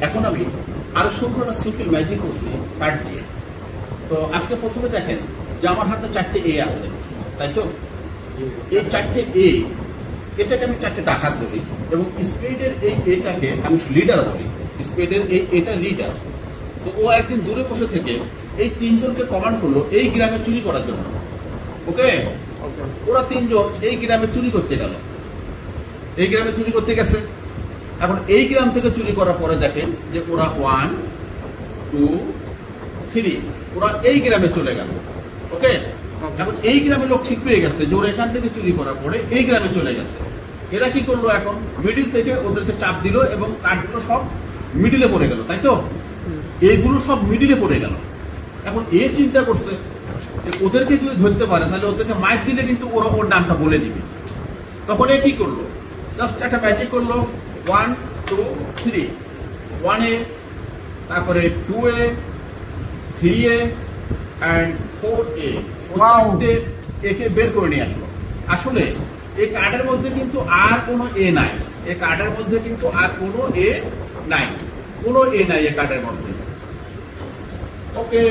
এখন আমি আরো সম্পূর্ণ সিম্পল ম্যাজিক করছি কার্ড দিয়ে। তো আজকে প্রথমে দেখেন যে আমার হাতে 4টে এ আছে, তাই তো? এই 4টে এ, এটাকে আমি 4টে ডাকাত বলি, এবং স্পেডের এই এটাকে আমি লিডার বলি। স্পেডের এই এটা লিডার। তো ও একদিন দূরে বসে থেকে এই 3জনকে কমান্ড করলো এই গ্রামে চুরি করার জন্য। ওকে, ওরা 3জন এই গ্রামে চুরি করতে গেল, এই গ্রামে চুরি করতে গেছে। এখন এই গ্রাম থেকে চুরি করার পরে দেখেন যে ওরা 1 2 3 ওরা এই গ্রামে চলে গেল। ওকে, এখন এই গ্রামের লোক ঠিক পেয়ে গেছে যে ওরা এখান থেকে চুরি করার পরে এই গ্রামে চলে গেছে। এরা কি করলো, এখন মিডিল থেকে ওদেরকে চাপ দিল এবং কাঠগুলো সব মিডিলে পড়ে গেল, তাই তো? এইগুলো সব মিডিলে পড়ে গেল। এখন এ চিন্তা করছে ওদেরকে যদি ধরতে পারে তাহলে ওদেরকে মাইক দিলে কিন্তু ওরা ওর নামটা বলে দিবে। তখন এ কি করলো, জাস্ট একটা ম্যাজিক করলো, 1 2 3, 1 এ, তারপরে 2 এ, 3 এ অ্যান্ড 4 এ, একে বের করে নিয়ে আসলো। আসলে এই কার্ডের মধ্যে কিন্তু আর কোনো এ নাই, এই কার্ডের মধ্যে কিন্তু আর কোনো এ নাই, কোনো এ নাই এই কার্ডের মধ্যে। ওকে।